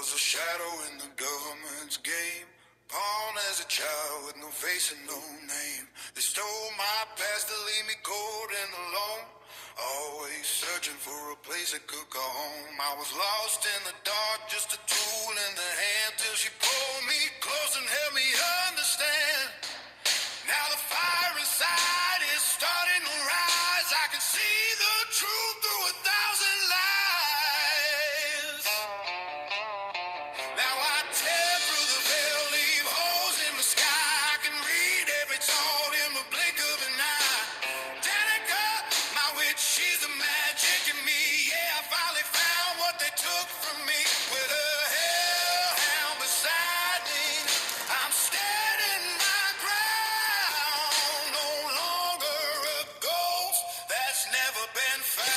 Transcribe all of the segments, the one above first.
was a shadow in the government's game. Pawn as a child with no face and no name. They stole my past to leave me cold and alone. Always searching for a place I could go home. I was lost in the dark, just a tool in the hand, till she pulled me close and helped me understand. Now the fire inside is starting to rise. I can see the truth through 1,000 lies. Now I tear through the veil, leave holes in the sky. I can read every thought in the blink of an eye. Danica, my witch, she's the magic in me. Yeah, I finally found what they took from me. With a hellhound beside me, I'm standing my ground. No longer a ghost that's never been found.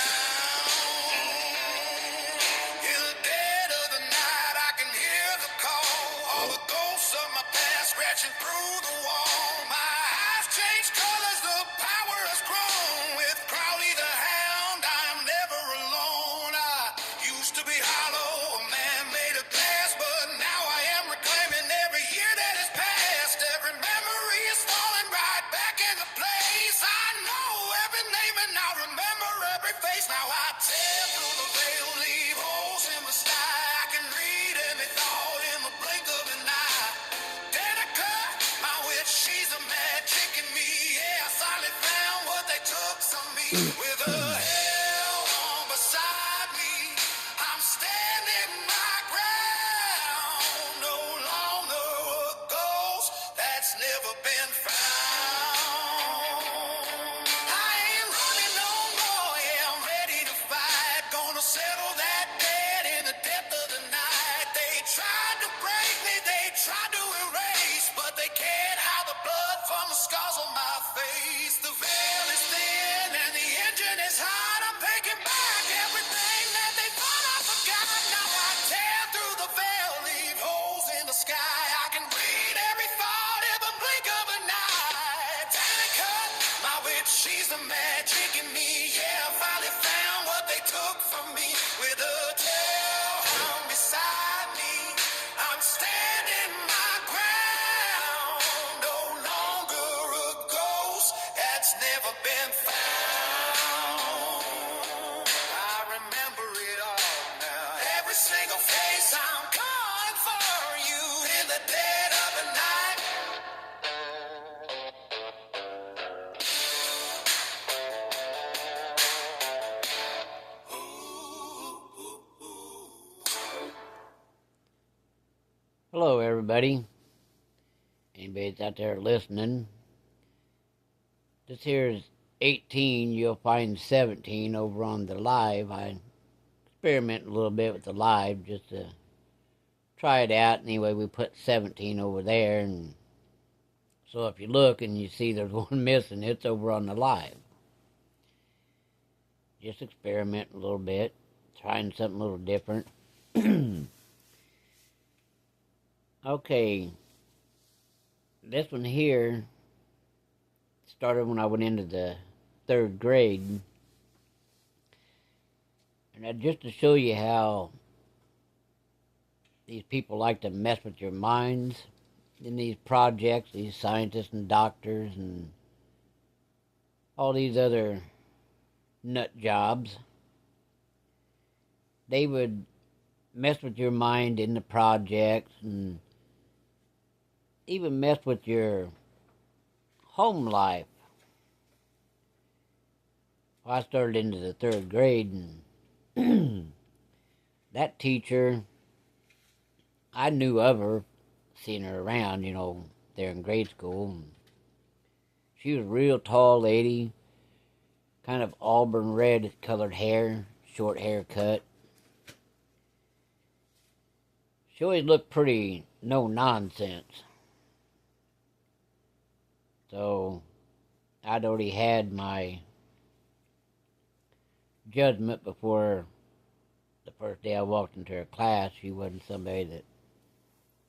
In the dead of the night, I can hear the call. All the ghosts of my past scratching through the wall. My eyes change colors, the power has grown. With Crowley the hound, I am never alone. I used to be hollow, a man made of glass, but now I am reclaiming every year that has passed. Every memory is falling right back into place. I know every name and I remember every face. Now I tear through the veil, leave holes in the sky. I can read every thought in the blink of an eye. Danica, my witch, she's the magic in me. Yeah, I finally found what they took from me. With a hell beside me, I'm standing my ground. No longer a ghost that's never been found. I ain't running no more, yeah, I'm ready to fight. Gonna settle that debt in the depth of the night. They tried to break me, they tried to erase, but they can't hide the blood from the scars on my face. The veil is thin and the engine is hot. I'm taking back everything that they thought I forgot. Now I tear through the veil, leave holes in the sky. I can read every thought in the blink of an eye. Danica, my witch, she's the magic in me. Yeah, I finally found what they took from me. With a hellhound beside me, I'm standing my ground. No longer a ghost that's never been found. I remember it all now. Every single face, I'm calling for you in the dead of the night. Hello, everybody. Anybody that's out there listening? This here is 18. You'll find 17 over on the live. I experiment a little bit with the live just to try it out. Anyway, we put 17 over there, and so if you look and you see there's one missing, it's over on the live. Just experiment a little bit, trying something a little different. Okay, this one here started when I went into the 3rd grade. And that just to show you how these people like to mess with your minds in these projects, these scientists and doctors and all these other nut jobs. They would mess with your mind in the projects and even mess with your home life. Well, I started into the 3rd grade, and that teacher, I knew of her, seeing her around, there in grade school. And she was a real tall lady, kind of auburn red colored hair, short haircut. She always looked pretty no nonsense. So I'd already had my judgment before the first day I walked into her class. She wasn't somebody that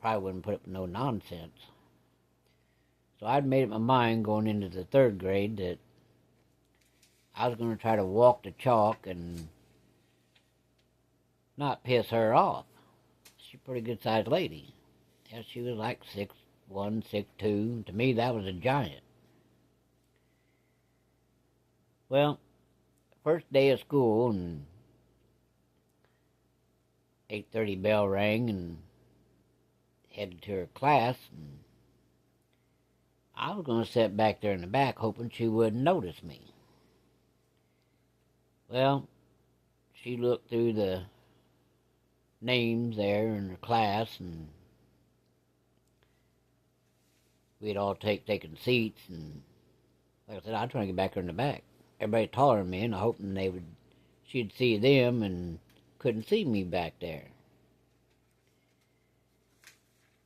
probably wouldn't put up with no nonsense. So I'd made up my mind going into the 3rd grade that I was going to try to walk the chalk and not piss her off. she's a pretty good sized lady. Yeah, she was like 6'1", 6'2". To me, that was a giant. Well, first day of school, and 8:30 bell rang, and headed to her class, and I was going to sit back there in the back hoping she wouldn't notice me. Well, she looked through the names there in her class, and we'd all taken seats, and like I said, I was trying to get back there in the back. Everybody taller than me, and I hoping she'd see them and couldn't see me back there.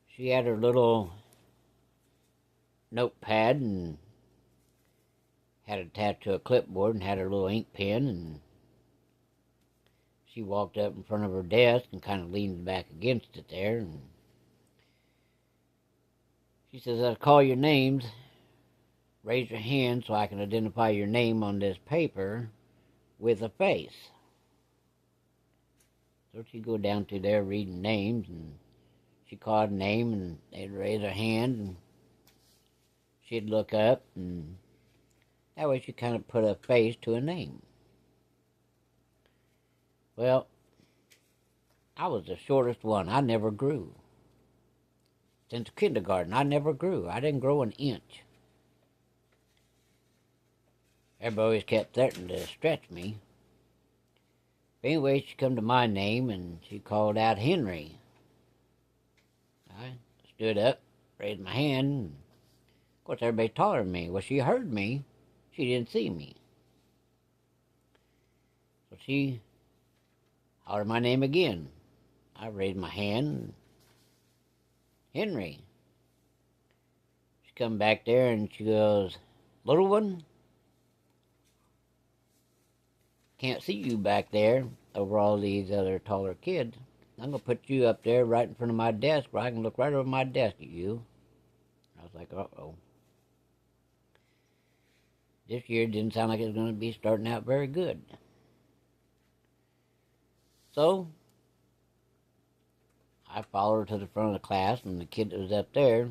She had her little notepad and had it attached to a clipboard and had her little ink pen, and she walked up in front of her desk and kind of leaned back against it there, and she says, "I'll call your names. Raise your hand so I can identify your name on this paper with a face." So she'd go down to there reading names, and she called a name, and they'd raise her hand, and she'd look up, and that way she kind of put a face to a name. Well, I was the shortest one. I never grew. Since kindergarten, I never grew. I didn't grow an inch. Everybody always kept threatening to stretch me. But anyway, she come to my name, and she called out Henry. I stood up, raised my hand, and of course everybody taller than me. Well, she heard me. She didn't see me. So she hollered my name again. I raised my hand. Henry. She come back there and she goes, "Little one, can't see you back there over all these other taller kids. I'm going to put you up there right in front of my desk where I can look right over my desk at you." I was like, uh-oh. This year didn't sound like it was going to be starting out very good. So I followed her to the front of the class, and the kid that was up there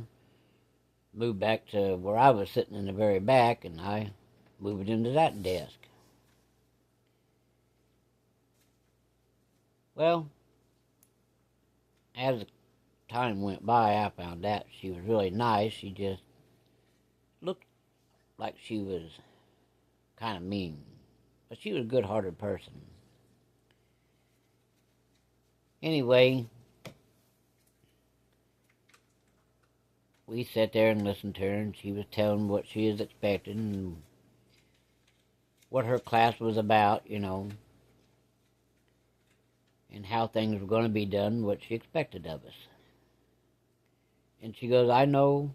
moved back to where I was sitting in the very back, and I moved into that desk. Well, as time went by, I found out she was really nice. She just looked like she was kind of mean, but she was a good-hearted person. Anyway, we sat there and listened to her, and she was telling what she was expecting and what her class was about, and how things were going to be done, what she expected of us. And she goes, "I know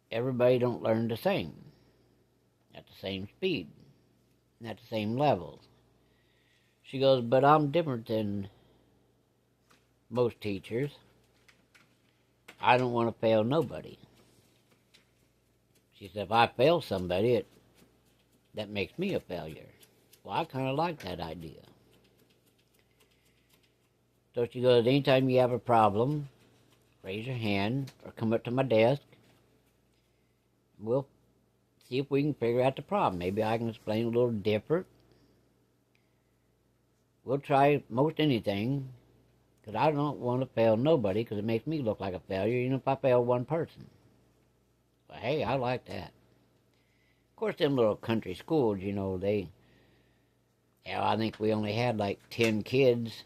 everybody don't learn the same, at the same speed, and at the same levels." She goes, "But I'm different than most teachers. I don't want to fail nobody." She said, "If I fail somebody, that makes me a failure." Well, I kind of like that idea. So she goes, "Anytime you have a problem, raise your hand or come up to my desk. We'll see if we can figure out the problem. Maybe I can explain a little different. We'll try most anything, because I don't want to fail nobody, because it makes me look like a failure, even if I fail one person." But hey, I like that. Of course, them little country schools, I think we only had like 10 kids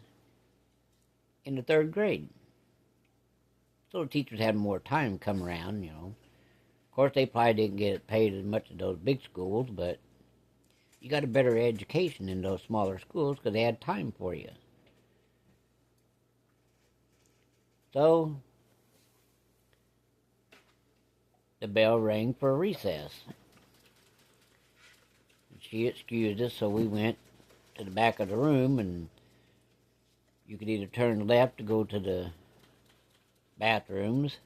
in the 3rd grade. So the teachers had more time come around, Of course, they probably didn't get paid as much as those big schools, but you got a better education in those smaller schools because they had time for you. So the bell rang for recess. She excused us, so we went to the back of the room, and you could either turn left to go to the bathrooms,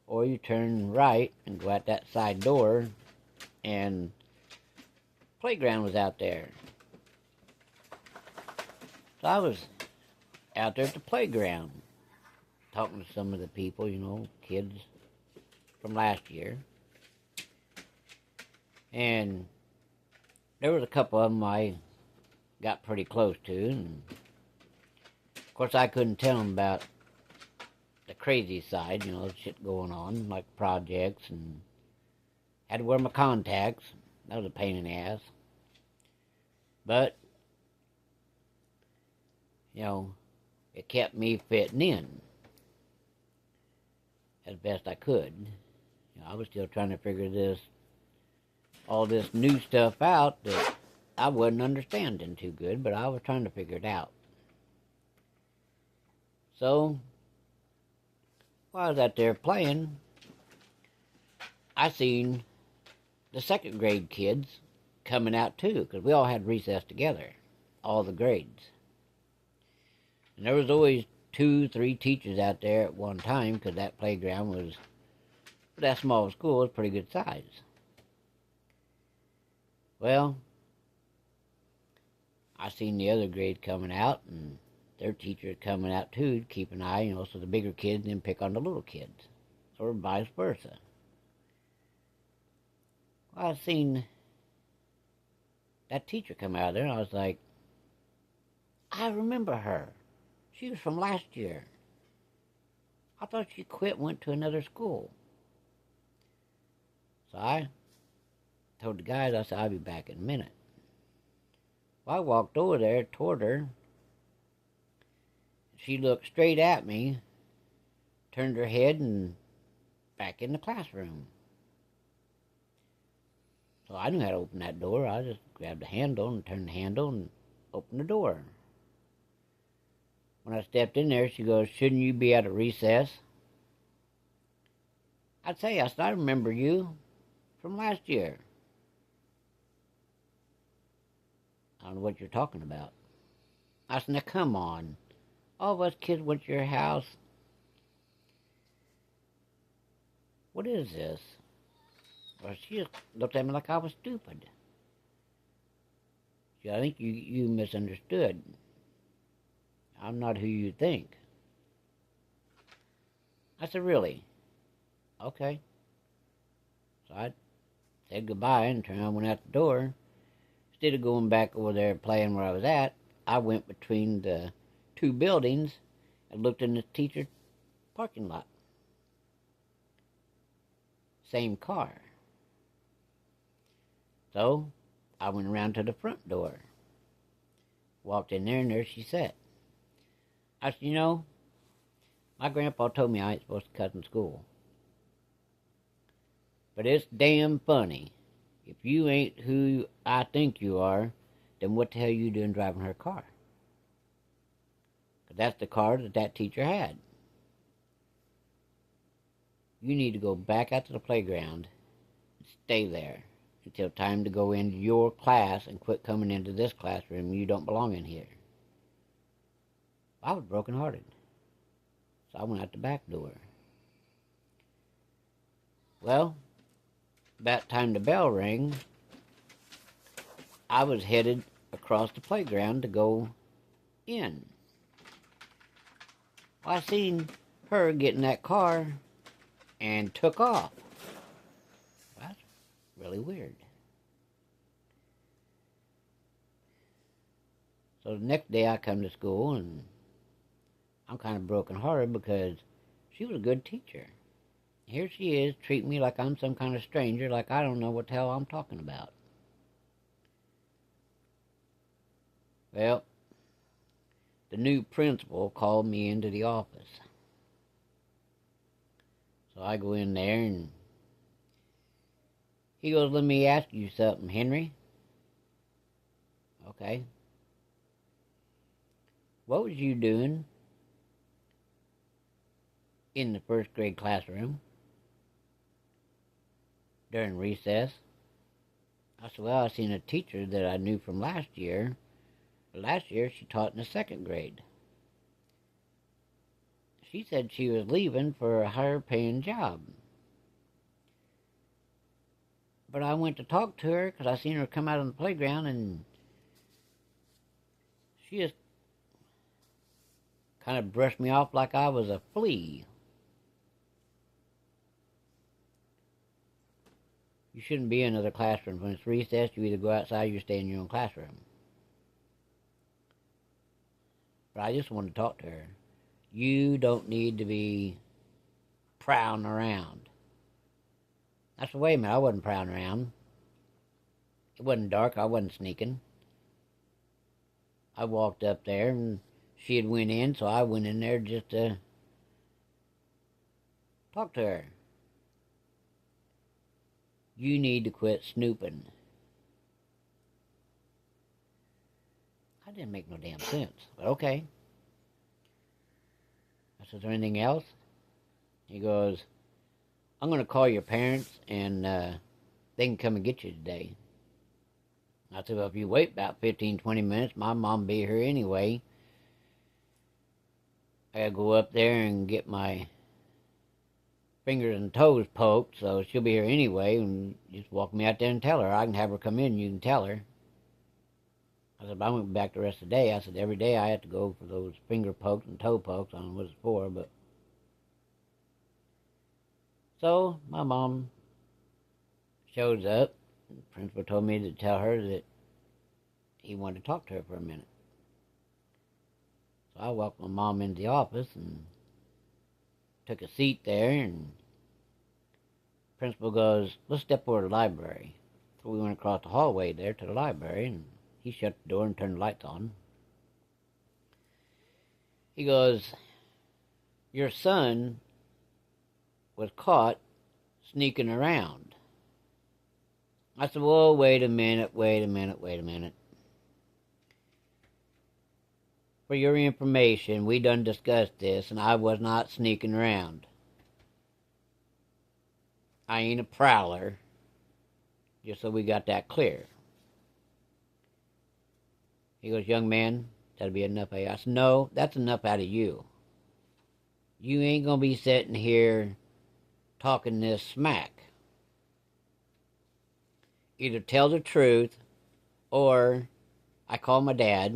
or you turn right and go out that side door, and playground was out there. So I was out there at the playground. talking to some of the people, kids from last year. And there was a couple of them I got pretty close to. And of course, I couldn't tell them about the crazy side, shit going on, like projects, and had to wear my contacts. That was a pain in the ass. But, it kept me fitting in as best I could. I was still trying to figure all this new stuff out that I wasn't understanding too good, but I was trying to figure it out. So, while I was out there playing, I seen the second grade kids coming out too, because we all had recess together, all the grades. And there was always 2-3 teachers out there at one time, because that playground was, for that small school, was pretty good size. Well, I seen the other grade coming out, and their teachers coming out too, to keep an eye, so the bigger kids didn't pick on the little kids, or vice versa. Well, I seen that teacher come out of there, and I was like, I remember her. She was from last year. I thought she quit and went to another school. So I told the guys, I said, I'll be back in a minute. Well, I walked over there toward her. She looked straight at me, turned her head, and back in the classroom. So I knew how to open that door. I just grabbed the handle and turned the handle and opened the door. When I stepped in there, she goes, shouldn't you be at a recess? I'd say, I said, I remember you from last year. I don't know what you're talking about. I said, now come on. All of us kids went to your house. What is this? Well, she just looked at me like I was stupid. She said, I think you misunderstood. I'm not who you think. I said, really? Okay. So I said goodbye and turned around and went out the door. Instead of going back over there playing where I was at, I went between the 2 buildings and looked in the teacher's parking lot. Same car. So I went around to the front door. Walked in there, and there she sat. I said, my grandpa told me I ain't supposed to cuss in school. But it's damn funny. If you ain't who I think you are, then what the hell are you doing driving her car? Because that's the car that teacher had. You need to go back out to the playground and stay there until time to go into your class and quit coming into this classroom. You don't belong in here. I was brokenhearted. So I went out the back door. Well, about time the bell rang, I was headed across the playground to go in. Well, I seen her get in that car and took off. That's really weird. So the next day I come to school, and I'm kind of brokenhearted because she was a good teacher. Here she is treating me like I'm some kind of stranger, like I don't know what the hell I'm talking about. Well, the new principal called me into the office. So I go in there, and he goes, let me ask you something, Henry. Okay. What was you doing in the first grade classroom during recess? I said, well, I seen a teacher that I knew from last year. Last year she taught in the second grade. She said she was leaving for a higher paying job. But I went to talk to her because I seen her come out on the playground, and she just kind of brushed me off like I was a flea. You shouldn't be in another classroom. When it's recess, you either go outside or you stay in your own classroom. But I just wanted to talk to her. You don't need to be prowling around. I said, wait a minute, I wasn't prowling around. It wasn't dark, I wasn't sneaking. I walked up there and she had went in, so I went in there just to talk to her. You need to quit snooping. That didn't make no damn sense, but okay. I said, is there anything else? He goes, I'm going to call your parents and they can come and get you today. I said, well, if you wait about 15, 20 minutes, my mom will be here anyway. I got to go up there and get my fingers and toes poked, so she'll be here anyway, and just walk me out there and tell her. I can have her come in, you can tell her. I said, but I went back the rest of the day. I said, every day I have to go for those finger pokes and toe pokes. I don't know what it's for, but... So, my mom shows up. The principal told me to tell her that he wanted to talk to her for a minute. So I walked my mom into the office and took a seat there, and the principal goes, let's step over to the library. So we went across the hallway there to the library, and he shut the door and turned the lights on. He goes, your son was caught sneaking around. I said, well, wait a minute. For your information, we done discussed this, and I was not sneaking around. I ain't a prowler, just so we got that clear. He goes, young man, that'll be enough out of you. I said, no, that's enough out of you. You ain't gonna be sitting here talking this smack. Either tell the truth, or I call my dad,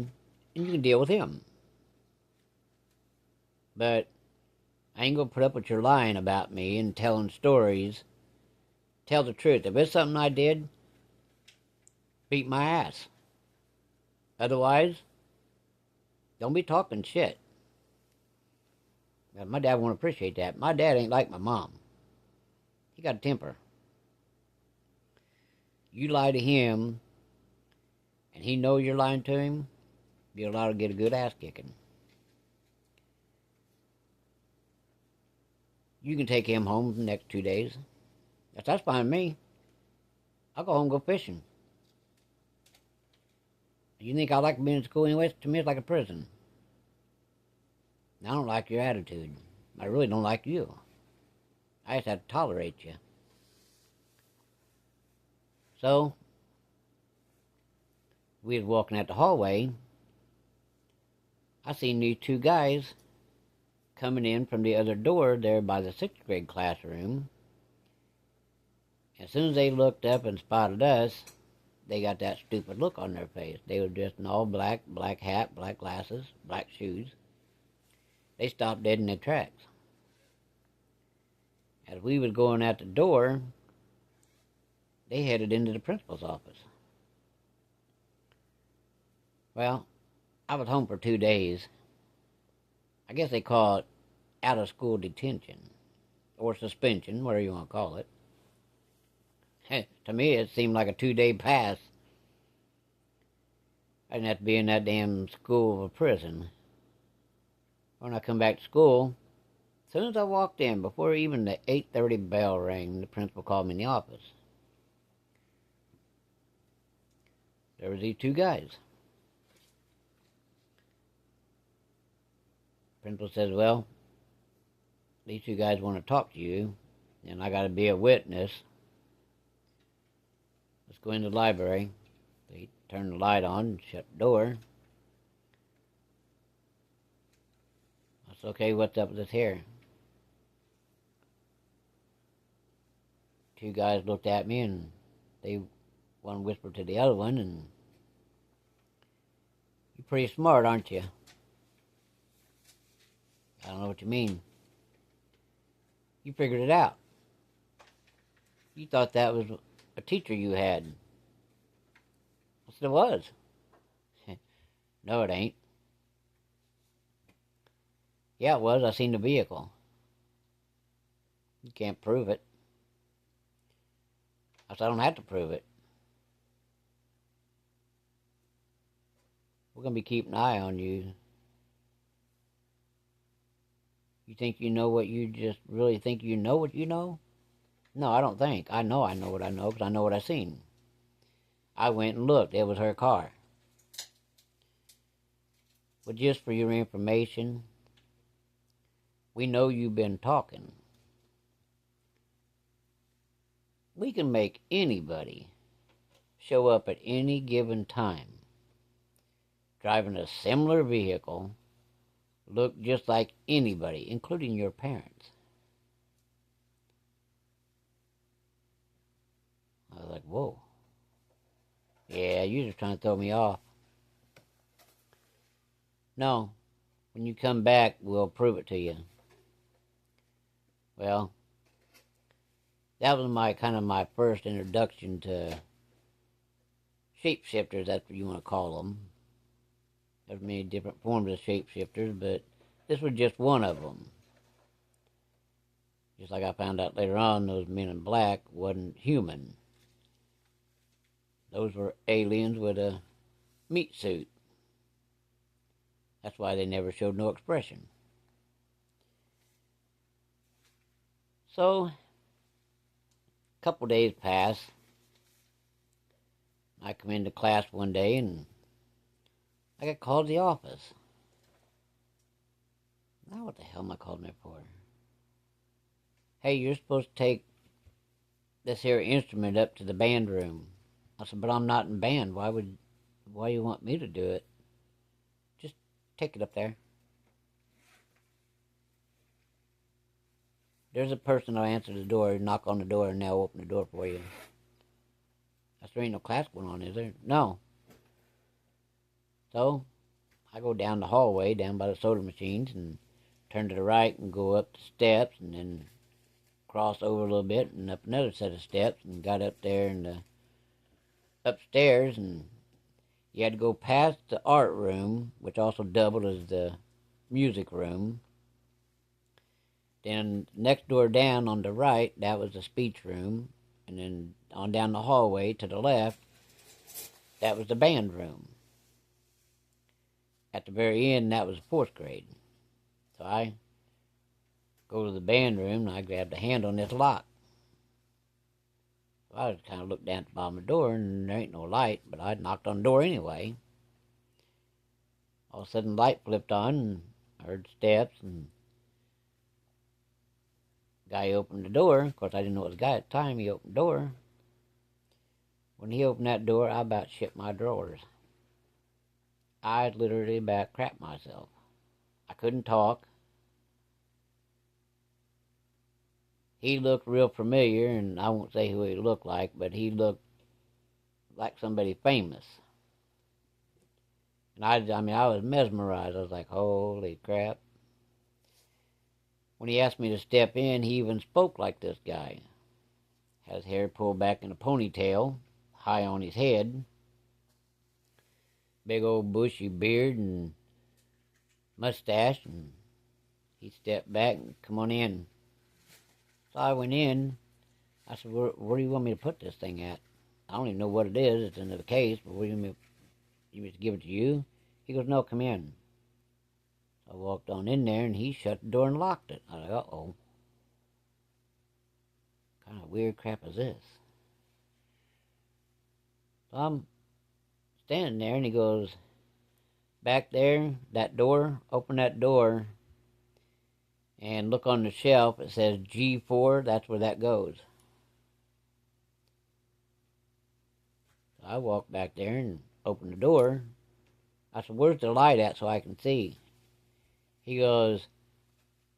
and you can deal with him. But I ain't gonna put up with your lying about me and telling stories. Tell the truth. If it's something I did, beat my ass. Otherwise, don't be talking shit. My dad won't appreciate that. My dad ain't like my mom. He got a temper. You lie to him, and he knows you're lying to him, you're allowed to get a good ass kicking. You can take him home the next 2 days. That's fine with me. I'll go home and go fishing. You think I like being in school anyway? To me, it's like a prison. I don't like your attitude. I really don't like you. I just have to tolerate you. So, we was walking out the hallway. I seen these two guys coming in from the other door there by the 6th grade classroom. As soon as they looked up and spotted us, they got that stupid look on their face. They were dressed in all black, black hat, black glasses, black shoes. They stopped dead in their tracks. As we was going out the door, they headed into the principal's office. Well, I was home for 2 days. I guess they call it out-of-school detention, or suspension, whatever you want to call it. To me, it seemed like a 2-day pass. I didn't have to be in that damn school of a prison. When I come back to school, as soon as I walked in, before even the 8:30 bell rang, the principal called me in the office. There was these two guys. Principal says, well, these two guys want to talk to you, and I got to be a witness. Let's go into the library. They turned the light on and shut the door. I said, okay, what's up with this here? Two guys looked at me, and one whispered to the other one, and you're pretty smart, aren't you? I don't know what you mean. You figured it out. You thought that was a teacher you had. I said it was. No, it ain't. Yeah, it was. I seen the vehicle. You can't prove it. I said, I don't have to prove it. We're going to be keeping an eye on you. You think you know what you just really think you know what you know? No, I don't think. I know what I know because I know what I seen. I went and looked. It was her car. But just for your information, we know you've been talking. We can make anybody show up at any given time, driving a similar vehicle, look just like anybody, including your parents. I was like, whoa. Yeah, you're just trying to throw me off. No, when you come back, we'll prove it to you. Well, that was my first introduction to shapeshifters, that's what you want to call them. There's many different forms of shapeshifters, but this was just one of them. Just like I found out later on, those men in black wasn't human. Those were aliens with a meat suit. That's why they never showed no expression. So, a couple days pass. I come into class one day and I got called to the office. Now what the hell am I calling there for? Hey, you're supposed to take this here instrument up to the band room. I said, but I'm not in band. Why you want me to do it? Just take it up there. There's a person that'll answer the door, knock on the door, and they'll open the door for you. There ain't no class going on, is there? No. So, I go down the hallway, down by the soda machines, and turn to the right and go up the steps, and then cross over a little bit, and up another set of steps, and got up there in the upstairs, and you had to go past the art room, which also doubled as the music room. Then next door down on the right, that was the speech room, and then on down the hallway to the left, that was the band room. At the very end, that was 4th grade. So I go to the band room, and I grab the hand on this lock. So I just kind of looked down at the bottom of the door, and there ain't no light, but I knocked on the door anyway. All of a sudden, the light flipped on, and I heard steps, and the guy opened the door. Of course, I didn't know it was a guy at the time. He opened the door. When he opened that door, I about shit my drawers. I literally about crapped myself. I couldn't talk. He looked real familiar, and I won't say who he looked like, but he looked like somebody famous. And I was mesmerized. I was like, holy crap. When he asked me to step in, he even spoke like this guy. Has hair pulled back in a ponytail, high on his head, big old bushy beard and mustache, and he stepped back and come on in. So I went in. I said, where do you want me to put this thing at? I don't even know what it is. It's in the case, but what do you mean? You want me to give it to you? He goes, no, come in. So I walked on in there, and he shut the door and locked it. I was like, uh-oh. What kind of weird crap is this? So I'm standing there, and he goes, back there, that door, open that door, and look on the shelf. It says G4. That's where that goes. So I walked back there and opened the door. I said, where's the light at so I can see? He goes,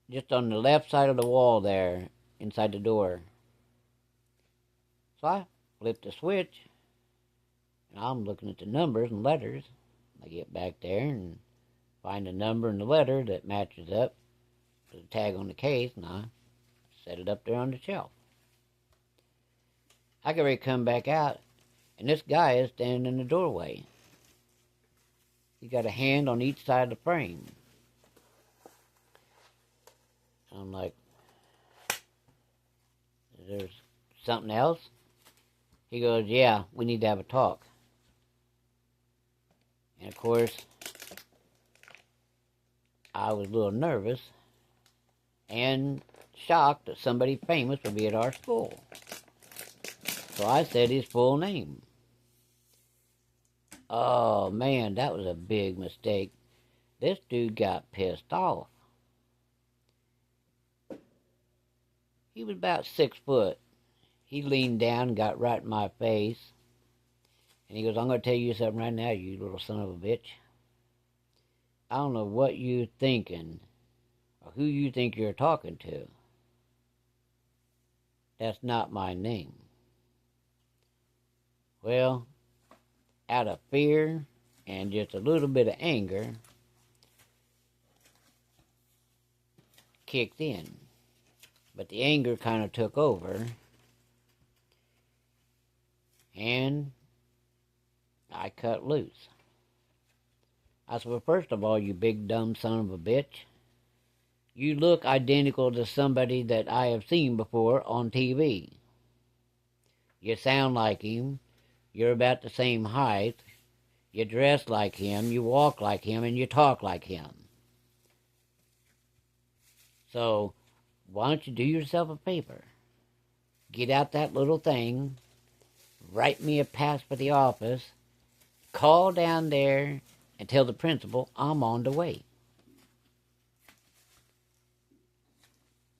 just on the left side of the wall there, inside the door. So I flipped the switch, and I'm looking at the numbers and letters. I get back there and find a number and the letter that matches up. put a tag on the case, and I set it up there on the shelf. I get ready to come back out, and this guy is standing in the doorway. He got a hand on each side of the frame. I'm like, there's something else? He goes, yeah, we need to have a talk. And of course, I was a little nervous and shocked that somebody famous would be at our school. So I said his full name. Oh man, that was a big mistake. This dude got pissed off. He was about 6 foot. He leaned down and got right in my face. And he goes, I'm going to tell you something right now, you little son of a bitch. I don't know what you're thinking or who you think you're talking to. That's not my name. Well, out of fear and just a little bit of anger, kicked in. But the anger kind of took over, and I cut loose. I said, well, first of all, you big dumb son of a bitch, you look identical to somebody that I have seen before on TV. You sound like him. You're about the same height. You dress like him. You walk like him. And you talk like him. So, why don't you do yourself a favor? Get out that little thing. Write me a pass for the office. Call down there and tell the principal I'm on the way.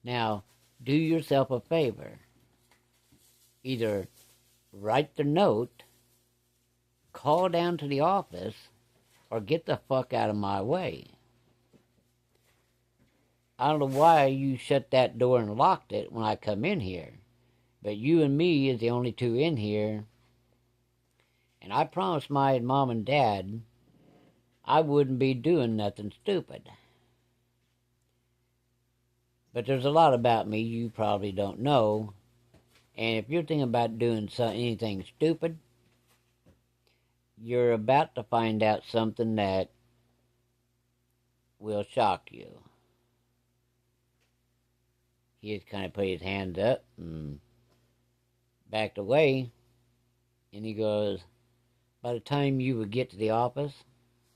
Now, do yourself a favor. Either write the note, call down to the office, or get the fuck out of my way. I don't know why you shut that door and locked it when I come in here, but you and me is the only two in here, and I promised my mom and dad I wouldn't be doing nothing stupid. But there's a lot about me you probably don't know, and if you're thinking about doing anything stupid, you're about to find out something that will shock you. He just kind of put his hands up and backed away, and he goes, by the time you would get to the office,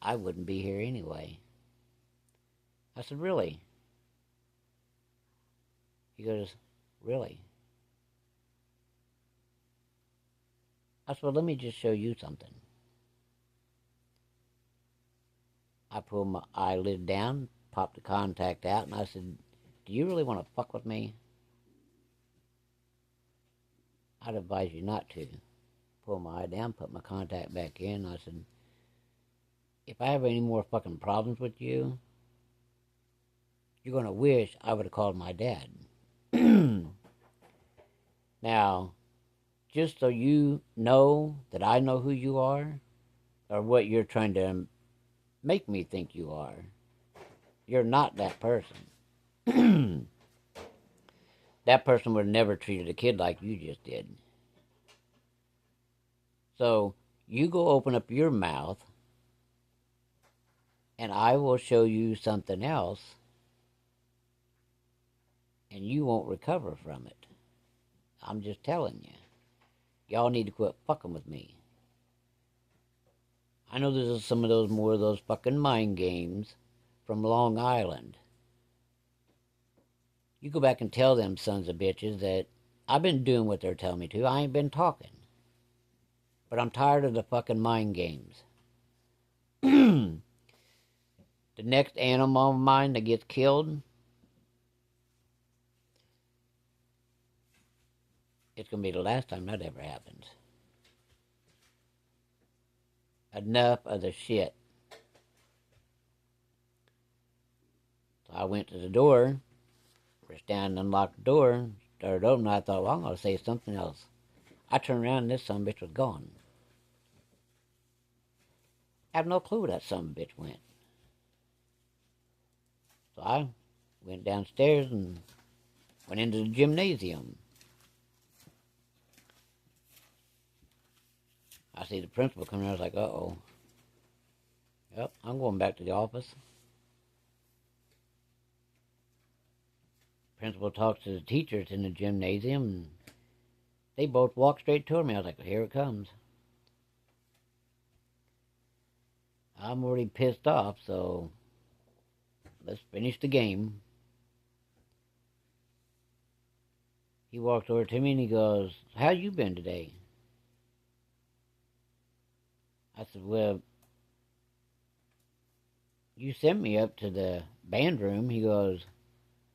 I wouldn't be here anyway. I said, really? He goes, really? I said, well, let me just show you something. I pulled my eyelid down, popped the contact out, and I said, do you really want to fuck with me? I'd advise you not to. Pull my eye down, put my contact back in. I said, if I have any more fucking problems with you, you're going to wish I would have called my dad. Now, just so you know that I know who you are, or what you're trying to make me think you are, you're not that person. That person would have never treated a kid like you just did. So, you go open up your mouth, and I will show you something else, and you won't recover from it. I'm just telling you. Y'all need to quit fucking with me. I know there's some of those more of those fucking mind games from Long Island. You go back and tell them sons of bitches that I've been doing what they're telling me to. I ain't been talking. But I'm tired of the fucking mind games. The next animal of mine that gets killed, it's going to be the last time that ever happens. Enough of the shit. So I went to the door, reached down and unlocked the door, started opening. I thought, well, I'm going to say something else. I turned around and this son of a bitch was gone. I have no clue where that son of a bitch went. So I Went downstairs and went into the gymnasium. I see the principal coming in. I was like, uh-oh. Yep, I'm going back to the office. Principal talks to the teachers in the gymnasium, and they both walked straight toward me. I was like, here it comes. I'm already pissed off, so let's finish the game. He walked over to me and he goes, how you been today? I said, well, you sent me up to the band room. He goes,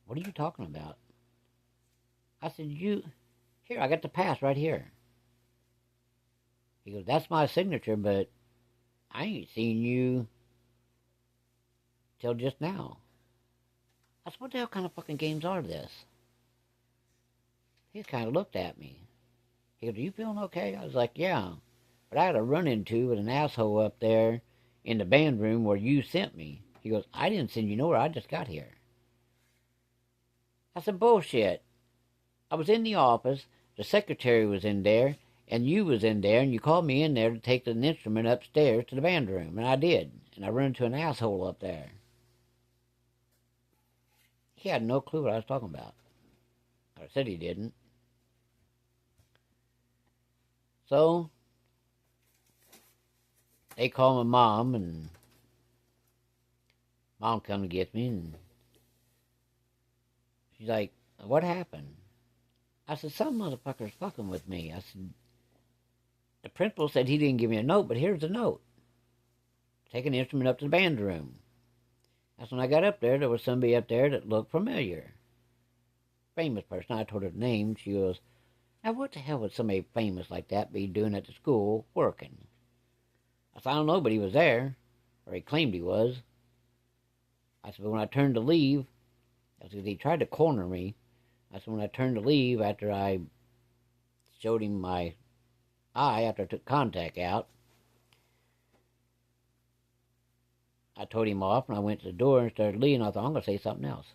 what are you talking about? I said, here, I got the pass right here. He goes, that's my signature, but I ain't seen you till just now. I said, what the hell kind of fucking games are this? He kind of looked at me. He goes, are you feeling okay? I was like, yeah. But I had a run-into with an asshole up there in the band room where you sent me. He goes, I didn't send you nowhere. I just got here. I said, bullshit. I was in the office. The secretary was in there. And you was in there. And you called me in there to take an instrument upstairs to the band room. And I did. And I ran into an asshole up there. He had no clue what I was talking about. I said he didn't. So they called my mom, and Mom come to get me, and she's like, what happened? I said, some motherfucker's fucking with me. I said, the principal said he didn't give me a note, but here's the note. Take an instrument up to the band room. That's when I got up there was somebody up there that looked familiar. Famous person. I told her the name. She goes, now what the hell would somebody famous like that be doing at the school working? I said, I don't know, but he was there. Or he claimed he was. I said, but when I turned to leave, I said, he tried to corner me. I said, when I turned to leave after I showed him my eye, after I took contact out, I told him off and I went to the door and started leaving. I thought, I'm going to say something else.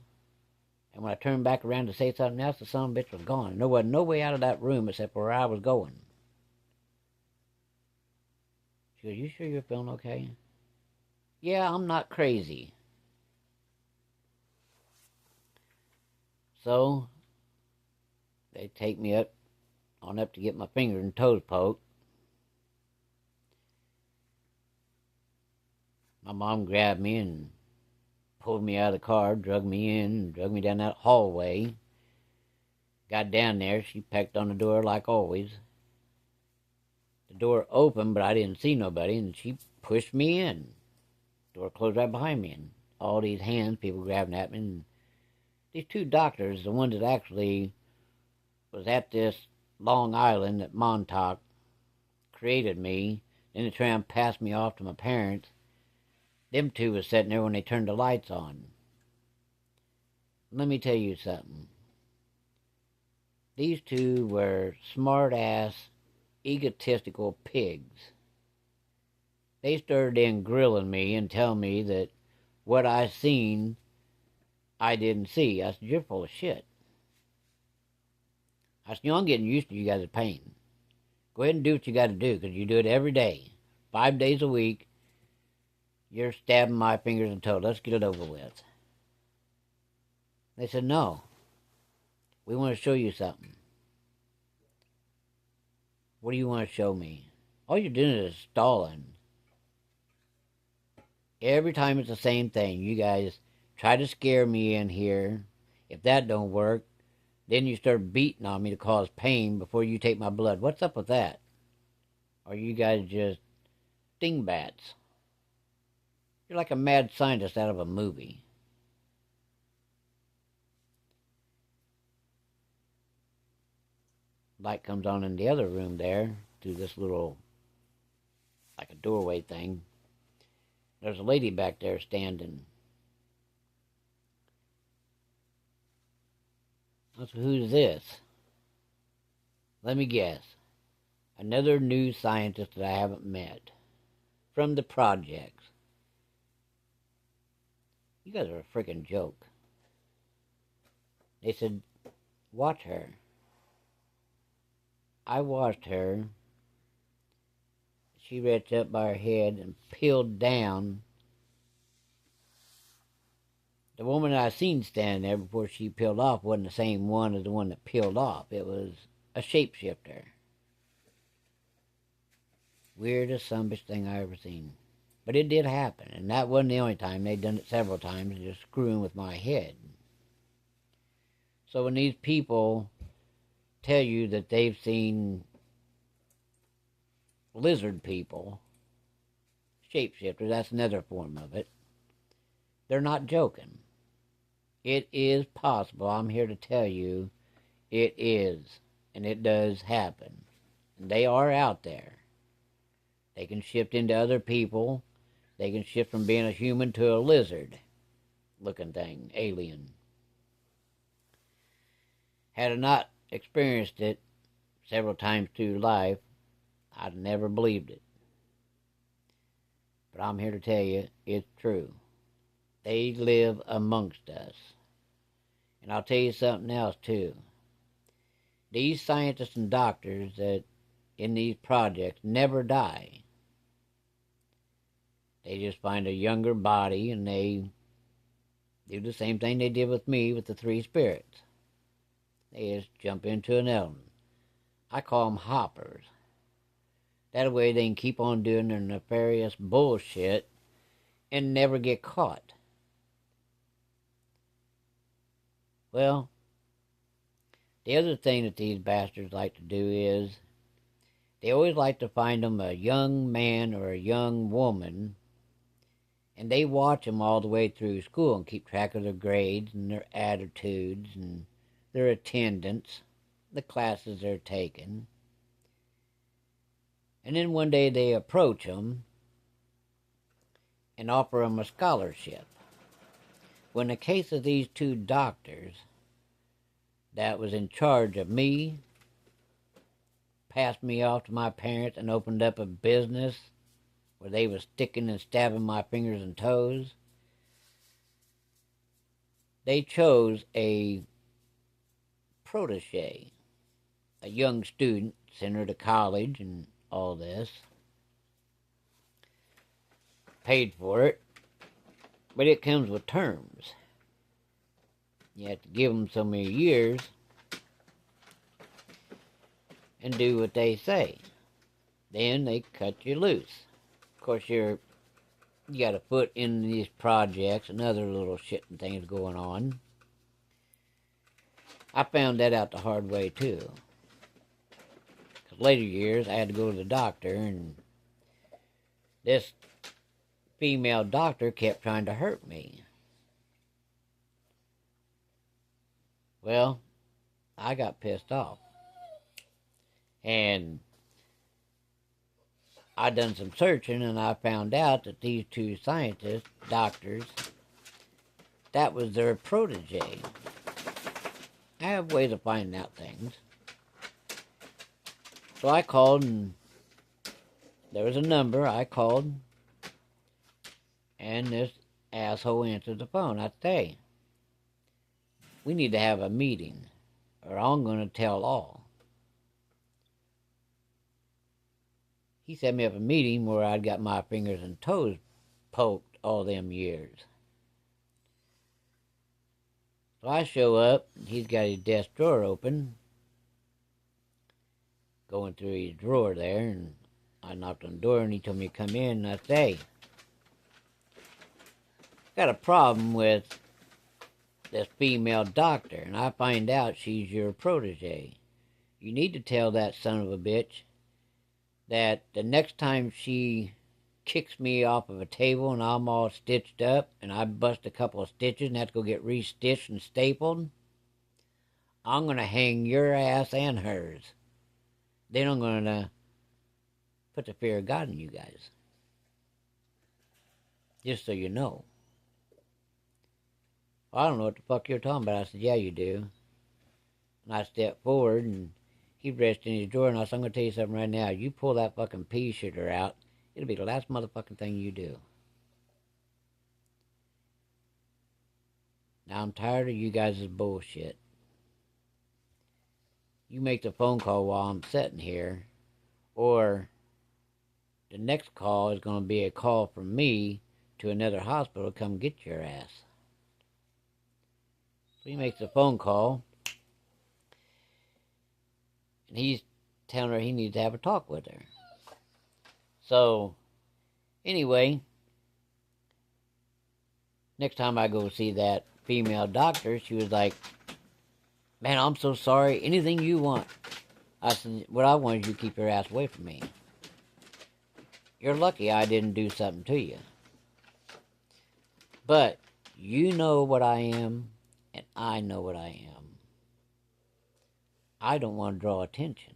And when I turned back around to say something else, the son of a bitch was gone. And there wasn't no way out of that room except where I was going. She goes, you sure you're feeling okay? Yeah, I'm not crazy. So they take me up to get my fingers and toes poked. My mom grabbed me and pulled me out of the car, drug me in, drug me down that hallway. Got down there, she pecked on the door like always. The door opened, but I didn't see nobody, and she pushed me in. Door closed right behind me, and all these hands, people grabbing at me, and these two doctors, the one that actually was at this Long Island that Montauk created me, then they try and pass me off to my parents. Them two was sitting there when they turned the lights on. Let me tell you something. These two were smart-ass, egotistical pigs. They started in grilling me and telling me that what I seen, I didn't see. I said, you're full of shit. I said, I'm getting used to you guys' pain. Go ahead and do what you got to do, because you do it every day. 5 days a week. You're stabbing my fingers and toes. Let's get it over with. They said, no. We want to show you something. What do you want to show me? All you're doing is stalling. Every time it's the same thing. You guys try to scare me in here. If that don't work, then you start beating on me to cause pain before you take my blood. What's up with that? Are you guys just dingbats? You're like a mad scientist out of a movie. Light comes on in the other room there through this little, like a doorway thing. There's a lady back there standing. I said, who's this? Let me guess. Another new scientist that I haven't met. From the projects. You guys are a freaking joke. They said, watch her. I watched her. She reached up by her head and peeled down. The woman I seen standing there before she peeled off wasn't the same one as the one that peeled off. It was a shapeshifter. Weirdest sumbitch thing I ever seen. But it did happen, and that wasn't the only time. They'd done it several times, just screwing with my head. So when these people tell you that they've seen lizard people, shapeshifters, that's another form of it, they're not joking. It is possible. I'm here to tell you it is, and it does happen. And they are out there. They can shift into other people. They can shift from being a human to a lizard-looking thing, alien. Had I not experienced it several times through life, I'd never believed it. But I'm here to tell you, it's true. They live amongst us. And I'll tell you something else, too. These scientists and doctors that in these projects never die. They just find a younger body and they do the same thing they did with me with the three spirits. They just jump into an element. I call them hoppers. That way they can keep on doing their nefarious bullshit and never get caught. Well, the other thing that these bastards like to do is they always like to find them a young man or a young woman, and they watch them all the way through school and keep track of their grades and their attitudes and their attendance, the classes they're taking. And then one day they approach them and offer them a scholarship. Well, in the case of these two doctors that was in charge of me, passed me off to my parents and opened up a business where they was sticking and stabbing my fingers and toes, they chose a protege, a young student, sent her to college and all this, paid for it, but it comes with terms. You have to give them so many years and do what they say. Then they cut you loose. Of course, you got a foot in these projects and other little shit and things going on. I found that out the hard way, too. Because later years, I had to go to the doctor, and this female doctor kept trying to hurt me. Well, I got pissed off. And I done some searching, and I found out that these two scientists, doctors, that was their protege. I have ways of finding out things. So I called, and there was a number. I called, and this asshole answered the phone. I said, hey, we need to have a meeting, or I'm going to tell all. He set me up a meeting where I'd got my fingers and toes poked all them years. So I show up, and he's got his desk drawer open, going through his drawer there, and I knocked on the door, and he told me to come in, and I said, hey, got a problem with this female doctor, and I find out she's your protege. You need to tell that son of a bitch that the next time she kicks me off of a table and I'm all stitched up and I bust a couple of stitches and have to go get re-stitched and stapled, I'm going to hang your ass and hers. Then I'm going to put the fear of God in you guys. Just so you know. Well, I don't know what the fuck you're talking about. I said, yeah, you do. And I stepped forward, and he reached in his drawer, and I said, I'm going to tell you something right now. You pull that fucking pea shooter out, it'll be the last motherfucking thing you do. Now I'm tired of you guys' bullshit. you make the phone call while I'm sitting here, or the next call is going to be a call from me to another hospital to come get your ass. So he makes a phone call, and he's telling her he needs to have a talk with her. So, anyway, next time I go see that female doctor, she was like, man, I'm so sorry. Anything you want. I said, what I want is you to keep your ass away from me. You're lucky I didn't do something to you. But you know what I am, and I know what I am. I don't want to draw attention.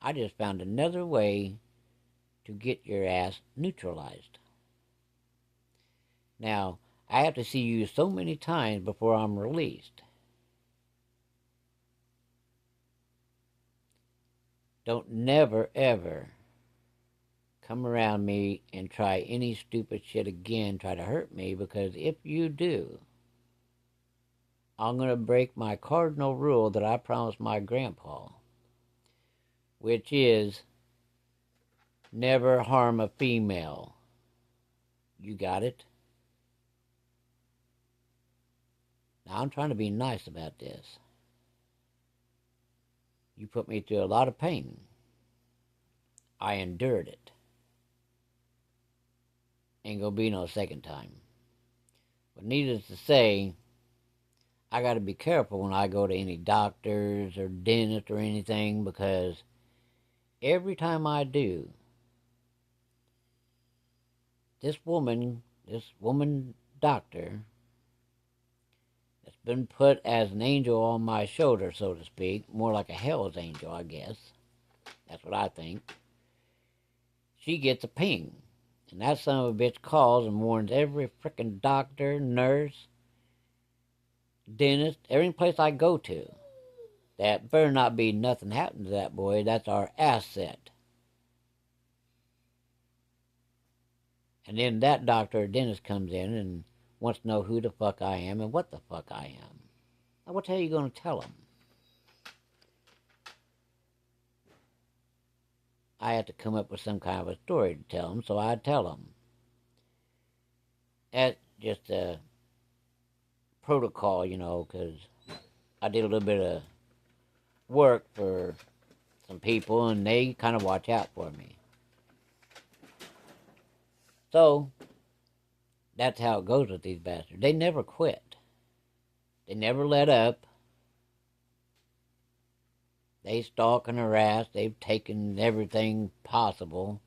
I just found another way to get your ass neutralized. Now, I have to see you so many times before I'm released. Don't never, ever come around me and try any stupid shit again, try to hurt me, because if you do, I'm going to break my cardinal rule that I promised my grandpa, which is never harm a female. You got it? Now, I'm trying to be nice about this. You put me through a lot of pain. I endured it. Ain't gonna be no second time. But needless to say, I gotta be careful when I go to any doctors or dentist or anything, because every time I do, this woman doctor, that's been put as an angel on my shoulder, so to speak, more like a hell's angel, I guess. That's what I think. She gets a ping. And that son of a bitch calls and warns every frickin' doctor, nurse, dentist, every place I go to, that better not be nothing happen to that boy. That's our asset. And then that doctor or dentist comes in and wants to know who the fuck I am and what the fuck I am. Now, what the hell are you going to tell him? I have to come up with some kind of a story to tell him, so I tell him. That's just a protocol, because I did a little bit of work for some people, and they kind of watch out for me. So, that's how it goes with these bastards. They never quit. They never let up. They stalk and harass. They've taken everything possible,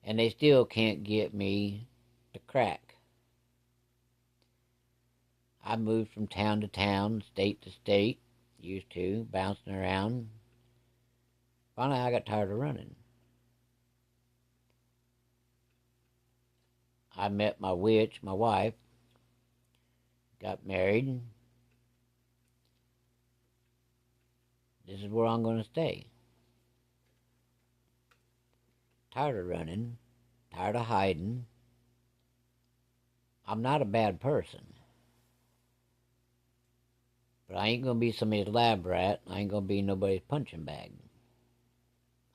and they still can't get me to crack. I moved from town to town, state to state, used to, bouncing around. Finally, I got tired of running. I met my witch, my wife, got married. This is where I'm going to stay. Tired of running, tired of hiding. I'm not a bad person. But I ain't going to be somebody's lab rat. I ain't going to be nobody's punching bag.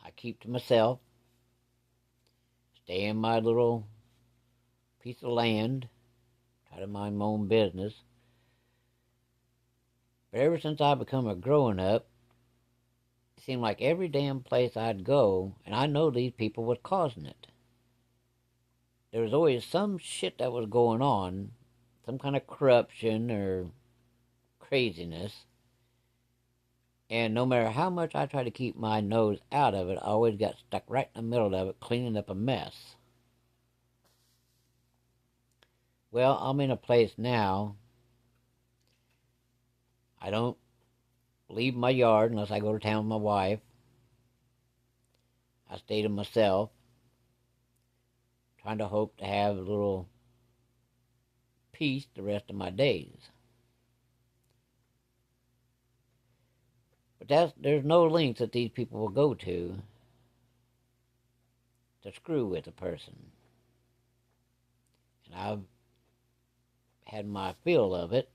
I keep to myself. Stay in my little piece of land. Try to mind my own business. But ever since I become a growing up, it seemed like every damn place I'd go, and I know these people was causing it. There was always some shit that was going on, some kind of corruption or craziness. And no matter how much I tried to keep my nose out of it, I always got stuck right in the middle of it, cleaning up a mess. Well, I'm in a place now. I don't leave my yard unless I go to town with my wife. I stay to myself, trying to hope to have a little peace the rest of my days. But there's no lengths that these people will go to screw with a person. And I've had my fill of it.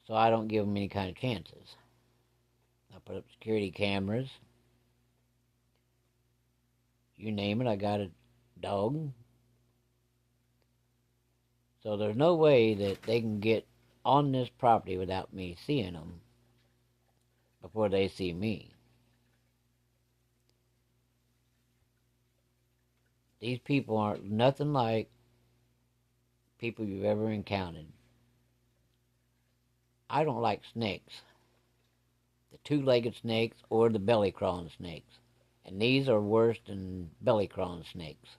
So I don't give them any kind of chances. I put up security cameras. You name it, I got a dog. So there's no way that they can get on this property without me seeing them before they see me. These people aren't nothing like people you've ever encountered. I don't like snakes. The two-legged snakes or the belly-crawling snakes. And these are worse than belly-crawling snakes.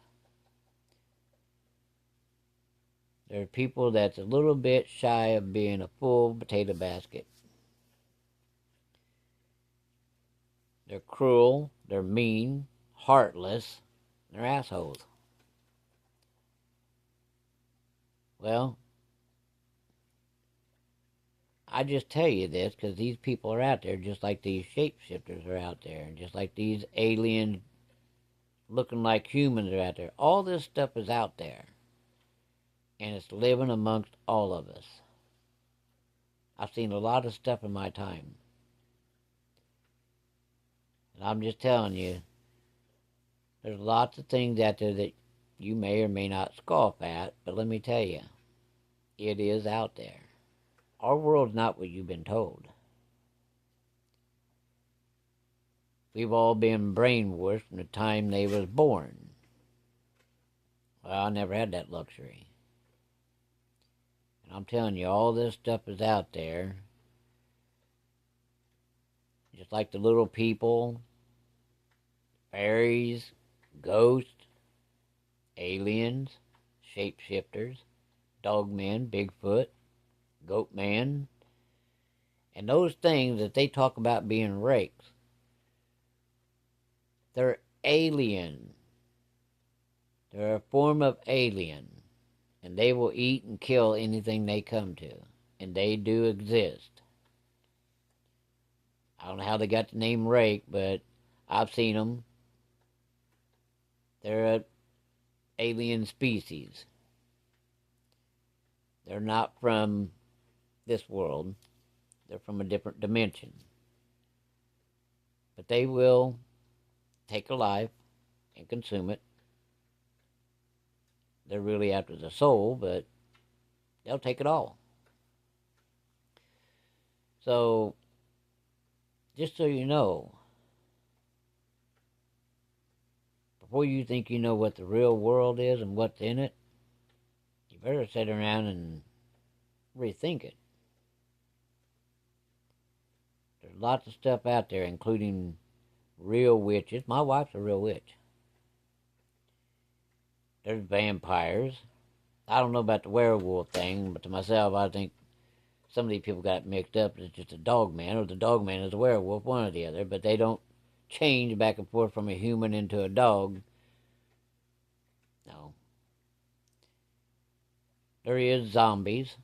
There are people that's a little bit shy of being a full potato basket. They're cruel, they're mean, heartless, they're assholes. Well, I just tell you this because these people are out there just like these shapeshifters are out there, and just like these aliens looking like humans are out there. All this stuff is out there, and it's living amongst all of us. I've seen a lot of stuff in my time. And I'm just telling you, there's lots of things out there that you may or may not scoff at, but let me tell you, it is out there. Our world's not what you've been told. We've all been brainwashed from the time they was born. Well, I never had that luxury. And I'm telling you, all this stuff is out there. Just like the little people, fairies, ghosts, aliens, shapeshifters, dogmen, Bigfoot, goat man, and those things that they talk about being rakes, they're alien. They're a form of alien, and they will eat and kill anything they come to, and they do exist. I don't know how they got the name rake, but I've seen them. They're an alien species. They're not from this world. They're from a different dimension. But they will take a life and consume it. They're really after the soul, but they'll take it all. So, just so you know, before you think you know what the real world is and what's in it, you better sit around and rethink it. There's lots of stuff out there, including real witches. My wife's a real witch. There's vampires. I don't know about the werewolf thing, but to myself, I think some of these people got mixed up. It's just a dog man, or the dog man is a werewolf, one or the other. But they don't change back and forth from a human into a dog. No. There is zombies.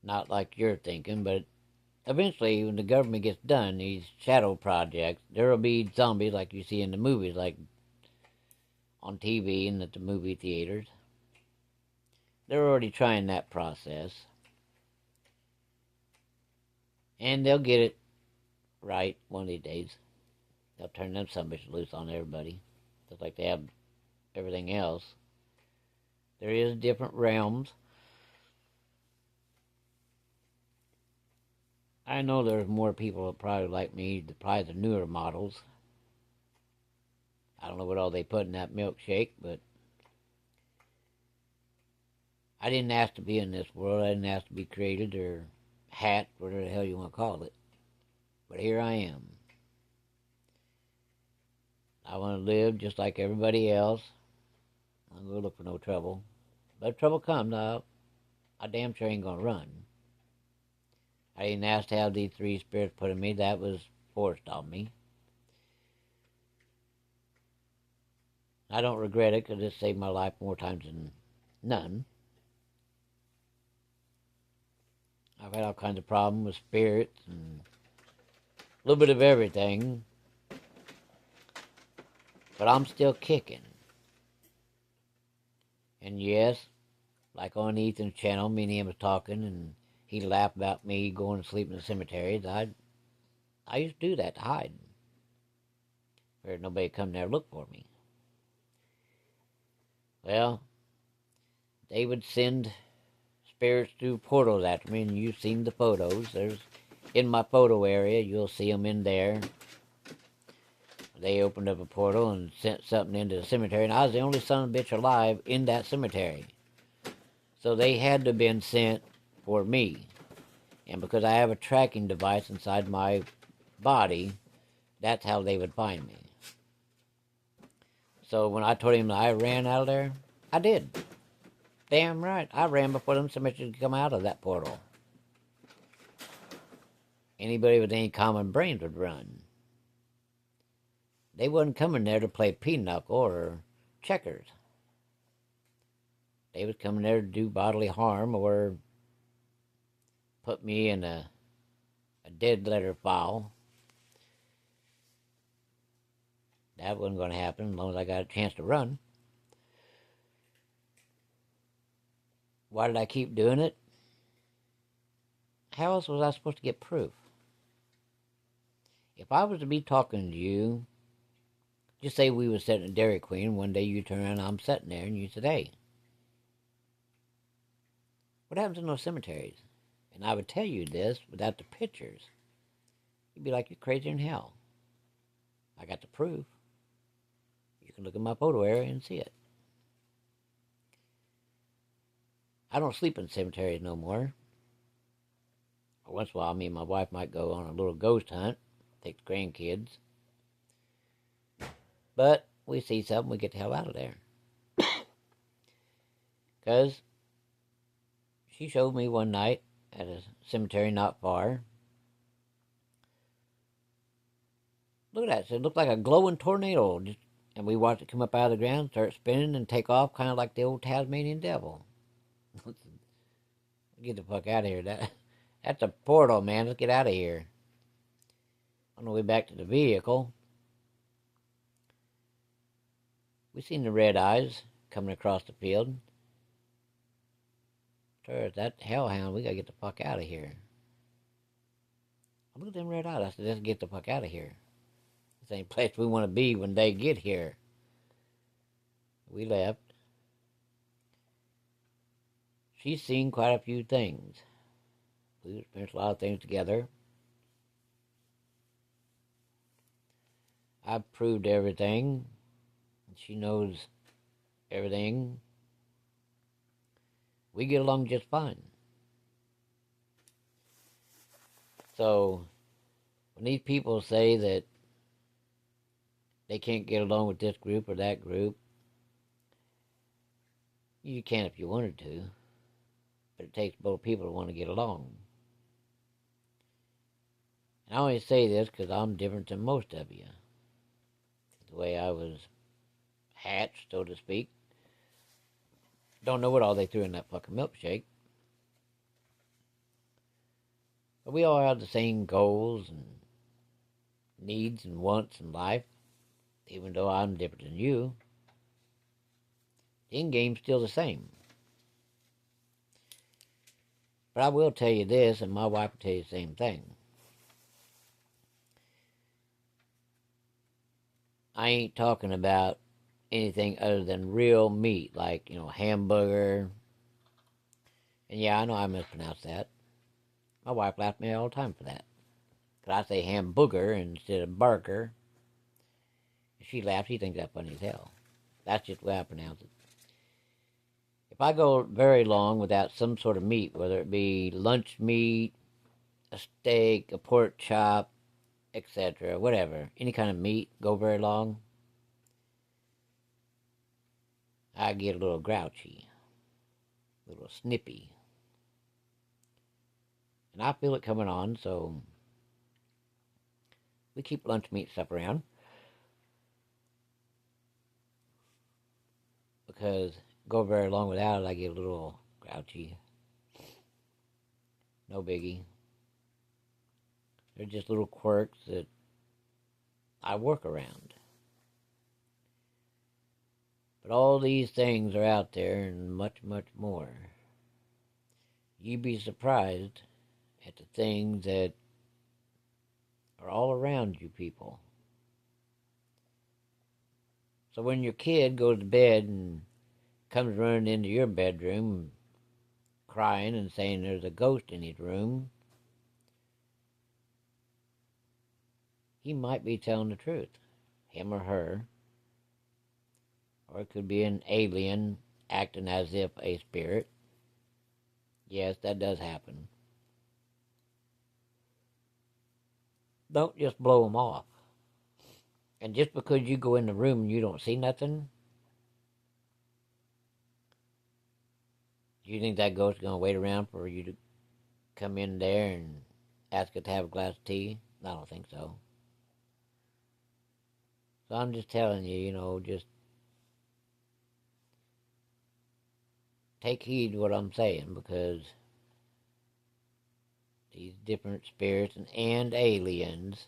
Not like you're thinking, but eventually, when the government gets done, these shadow projects, there will be zombies like you see in the movies, like on TV and at the movie theaters. They're already trying that process. And they'll get it right one of these days. They'll turn them sumbitches loose on everybody, just like they have everything else. There is different realms. I know there's more people that probably like me, probably the newer models. I don't know what all they put in that milkshake, but I didn't ask to be in this world. I didn't ask to be created or hatched, whatever the hell you want to call it. But here I am. I want to live just like everybody else. I'm going to look for no trouble. But if trouble comes, I damn sure ain't going to run. I didn't ask to have these three spirits put in me. That was forced on me. I don't regret it because it saved my life more times than none. I've had all kinds of problems with spirits and a little bit of everything. But I'm still kicking. And yes, like on Ethan's channel, me and him was talking, and he laughed about me going to sleep in the cemeteries. I used to do that to hide, where nobody come there to look for me. Well, they would send spirits through portals after me, and you've seen the photos. There's in my photo area, you'll see them in there. They opened up a portal and sent something into the cemetery, and I was the only son of a bitch alive in that cemetery. So they had to have been sent for me. And because I have a tracking device inside my body, that's how they would find me. So when I told him that I ran out of there, I did. Damn right. I ran before them cemeteries could come out of that portal. Anybody with any common brains would run. They wasn't coming there to play pinochle or checkers. They was coming there to do bodily harm or put me in a dead letter file. That wasn't going to happen as long as I got a chance to run. Why did I keep doing it? How else was I supposed to get proof? If I was to be talking to you, just say we were sitting at Dairy Queen, one day you turn around and I'm sitting there and you said, hey, what happens in those cemeteries? And I would tell you this without the pictures. You'd be like, you're crazy in hell. I got the proof. You can look at my photo area and see it. I don't sleep in cemeteries no more. Once in a while, me and my wife might go on a little ghost hunt, take the grandkids. But we see something, we get the hell out of there. Because she showed me one night at a cemetery not far. Look at that. It looked like a glowing tornado. And we watched it come up out of the ground, start spinning, and take off, kind of like the old Tasmanian devil. Get the fuck out of here. That's a portal, man. Let's get out of here. On the way back to the vehicle, we seen the red eyes coming across the field. Sure, that hellhound, we gotta get the fuck out of here. I looked at them red eyes. I said, let's get the fuck out of here. This ain't the place we want to be when they get here. We left. She's seen quite a few things. We've experienced a lot of things together. I've proved everything. She knows everything. We get along just fine. So, when these people say that they can't get along with this group or that group, you can if you wanted to. But it takes both people to want to get along. And I only say this because I'm different than most of you. The way I was hatched, so to speak. Don't know what all they threw in that fucking milkshake. But we all have the same goals and needs and wants in life. Even though I'm different than you, the end game's still the same. But I will tell you this, and my wife will tell you the same thing. I ain't talking about anything other than real meat, like, hamburger. And yeah, I know I mispronounced that. My wife laughs at me all the time for that. Because I say hamburger instead of burger. She laughs, she thinks that's funny as hell. That's just the way I pronounce it. If I go very long without some sort of meat, whether it be lunch meat, a steak, a pork chop, etc., whatever, any kind of meat, go very long, I get a little grouchy, a little snippy. And I feel it coming on, so we keep lunch meat stuff around. Because go very long without it, I get a little grouchy. No biggie. They're just little quirks that I work around. But all these things are out there and much, much more. You'd be surprised at the things that are all around you people. So when your kid goes to bed and comes running into your bedroom crying and saying there's a ghost in his room, he might be telling the truth, him or her. Or it could be an alien acting as if a spirit. Yes, that does happen. Don't just blow them off. And just because you go in the room and you don't see nothing, do you think that ghost is going to wait around for you to come in there and ask it to have a glass of tea? I don't think so. So I'm just telling you, just take heed to what I'm saying, because these different spirits and aliens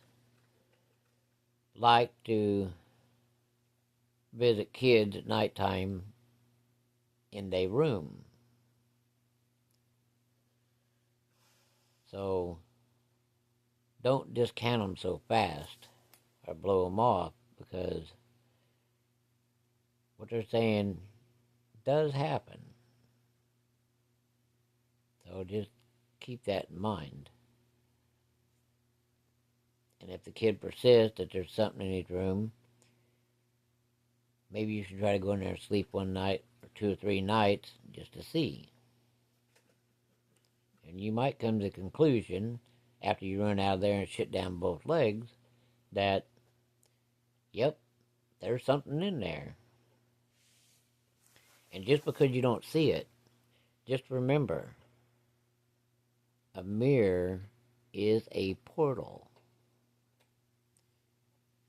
like to visit kids at nighttime in their room. So don't discount them so fast or blow them off, because what they're saying does happen. So just keep that in mind. And if the kid persists that there's something in his room, maybe you should try to go in there and sleep one night or 2 or 3 nights just to see. And you might come to the conclusion, after you run out of there and shit down both legs, that, yep, there's something in there. And just because you don't see it, just remember, a mirror is a portal.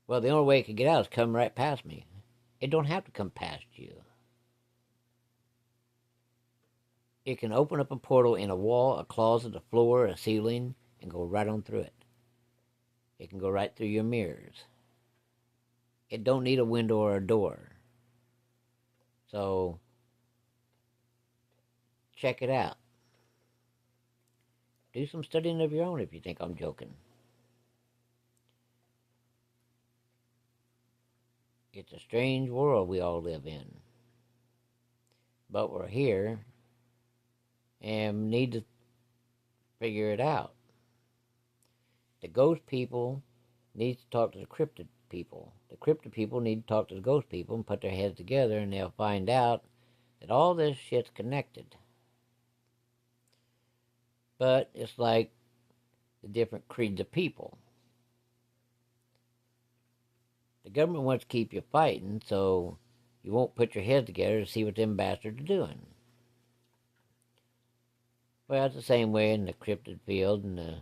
Well, the only way it can get out is come right past me. It don't have to come past you. It can open up a portal in a wall, a closet, a floor, a ceiling, and go right on through it. It can go right through your mirrors. It don't need a window or a door. So, check it out. Do some studying of your own if you think I'm joking. It's a strange world we all live in. But we're here and need to figure it out. The ghost people need to talk to the cryptid people. The cryptid people need to talk to the ghost people and put their heads together, and they'll find out that all this shit's connected. But it's like the different creeds of people. The government wants to keep you fighting, so you won't put your heads together to see what them bastards are doing. Well, it's the same way in the cryptid field and the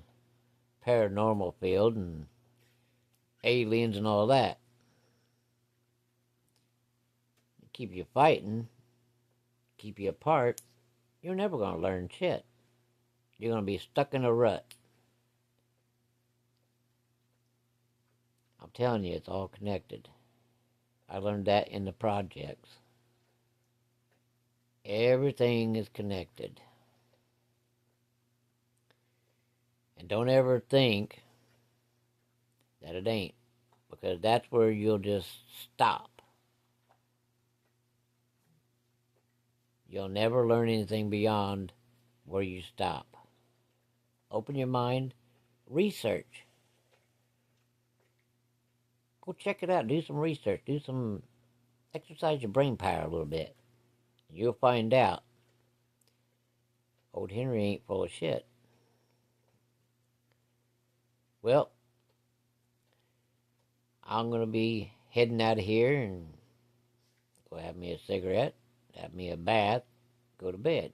paranormal field and aliens and all that. Keep you fighting, keep you apart, you're never going to learn shit. You're going to be stuck in a rut. I'm telling you, it's all connected. I learned that in the projects. Everything is connected. And don't ever think that it ain't, because that's where you'll just stop. You'll never learn anything beyond where you stop. Open your mind, research. Go check it out, do some research, exercise your brain power a little bit. You'll find out old Henry ain't full of shit. Well, I'm going to be heading out of here and go have me a cigarette, have me a bath, go to bed.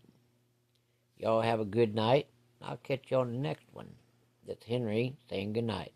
Y'all have a good night. I'll catch you on the next one. That's Henry saying good night.